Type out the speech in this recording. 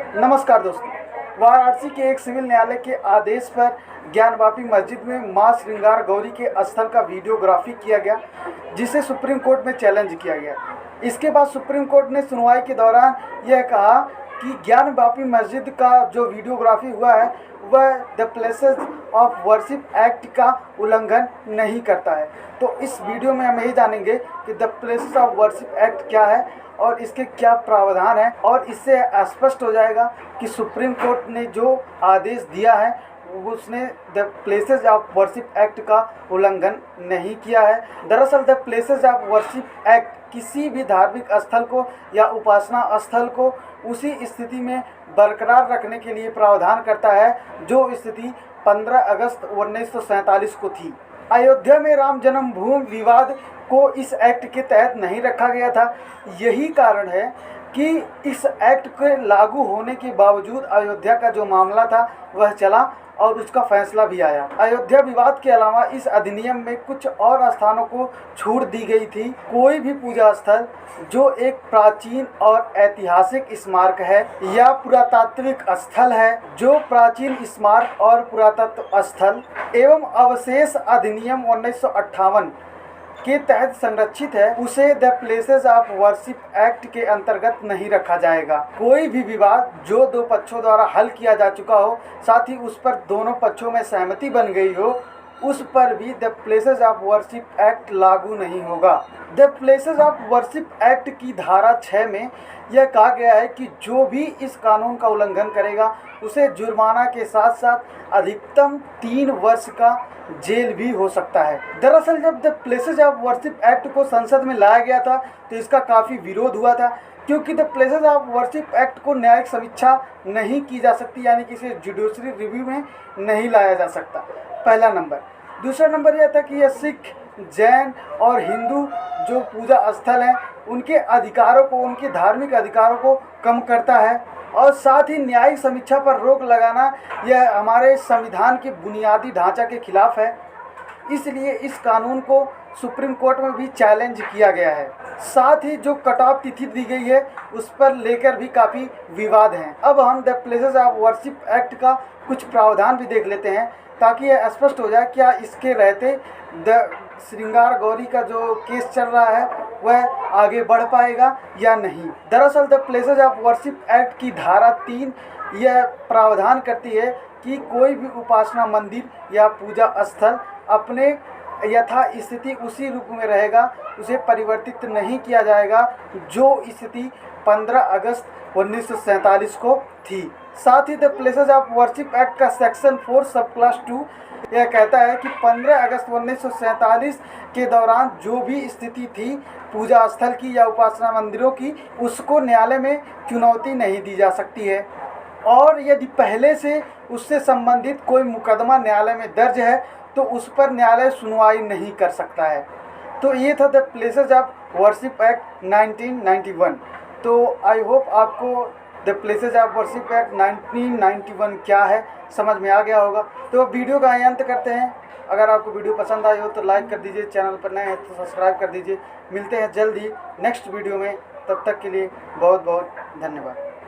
नमस्कार दोस्तों, वाराणसी के एक सिविल न्यायालय के आदेश पर ज्ञानवापी मस्जिद में मां श्रृंगार गौरी के स्थल का वीडियोग्राफी किया गया, जिसे सुप्रीम कोर्ट में चैलेंज किया गया। इसके बाद सुप्रीम कोर्ट ने सुनवाई के दौरान यह कहा कि ज्ञानवापी मस्जिद का जो वीडियोग्राफी हुआ है वह the places of worship act का उल्लंघन नहीं करता है। तो इस वीडियो में हम यही जानेंगे कि the places of worship act क्या है और इसके क्या प्रावधान है, और इससे स्पष्ट हो जाएगा कि सुप्रीम कोर्ट ने जो आदेश दिया है उसने the places of worship act का उल्लंघन नहीं किया है। दरअसल the places of worship act किसी भी धार्मिक स्थल को या उपासना स्थल को उसी स्थिति में बरकरार रखने के लिए प्रावधान करता है जो स्थिति 15 अगस्त 1947 को थी। अयोध्या में राम जन्मभूमि विवाद को इस एक्ट के तहत नहीं रखा गया था। यही कारण है कि इस एक्ट के लागू होने के बावजूद अयोध्या का जो मामला था वह चला और उसका फैसला भी आया। अयोध्या विवाद के अलावा इस अधिनियम में कुछ और स्थानों को छूट दी गई थी। कोई भी पूजा स्थल जो एक प्राचीन और ऐतिहासिक स्मारक है या पुरातात्विक स्थल है, जो प्राचीन स्मारक और पुरातत्व स्थल एवं अवशेष अधिनियम 1958 के तहत संरक्षित है, उसे the places of worship act के अंतर्गत नहीं रखा जाएगा। कोई भी विवाद जो दो पक्षों द्वारा हल किया जा चुका हो, साथ ही उस पर दोनों पक्षों में सहमति बन गई हो, उस पर भी the places of worship act लागू नहीं होगा। The places of worship act की धारा 6 में यह कहा गया है कि जो भी इस कानून का उल्लंघन करेगा उसे जुर्माना के साथ साथ अधिकतम 3 वर्ष का जेल भी हो सकता है। दरअसल जब the places of worship act को संसद में लाया गया था तो इसका काफ़ी विरोध हुआ था, क्योंकि the places of worship act को न्यायिक समीक्षा नहीं की जा सकती, यानी कि इसे जुडिशरी रिव्यू में नहीं लाया जा सकता। पहला नंबर। दूसरा नंबर यह था कि यह सिख, जैन और हिंदू जो पूजा स्थल हैं उनके अधिकारों को, उनके धार्मिक अधिकारों को कम करता है, और साथ ही न्यायिक समीक्षा पर रोक लगाना यह हमारे संविधान के बुनियादी ढांचा के खिलाफ है। इसलिए इस कानून को सुप्रीम कोर्ट में भी चैलेंज किया गया है। साथ ही जो कट ऑफ तिथि दी गई है उस पर लेकर भी काफ़ी विवाद हैं। अब हम the places of worship act का कुछ प्रावधान भी देख लेते हैं ताकि यह स्पष्ट हो जाए क्या इसके रहते द श्रृंगार गौरी का जो केस चल रहा है वह आगे बढ़ पाएगा या नहीं। दरअसल the places of worship act की धारा 3 यह प्रावधान करती है कि कोई भी उपासना मंदिर या पूजा स्थल अपने यथा स्थिति उसी रूप में रहेगा, उसे परिवर्तित नहीं किया जाएगा जो स्थिति 15 अगस्त 1947 को थी। साथ ही the places of worship act का सेक्शन 4 सब क्लास 2 यह कहता है कि 15 अगस्त 1947 के दौरान जो भी स्थिति थी पूजा स्थल की या उपासना मंदिरों की, उसको न्यायालय में चुनौती नहीं दी जा सकती है, और यदि पहले से उससे संबंधित कोई मुकदमा न्यायालय में दर्ज है तो उस पर न्यायालय सुनवाई नहीं कर सकता है। तो ये था the places of worship act 1991। तो आई होप आपको the places of worship act 1991 क्या है समझ में आ गया होगा। तो वीडियो का अंत करते हैं। अगर आपको वीडियो पसंद आई हो तो लाइक कर दीजिए, चैनल पर नए हैं तो सब्सक्राइब कर दीजिए। मिलते हैं जल्द ही नेक्स्ट वीडियो में, तब तक के लिए बहुत बहुत धन्यवाद।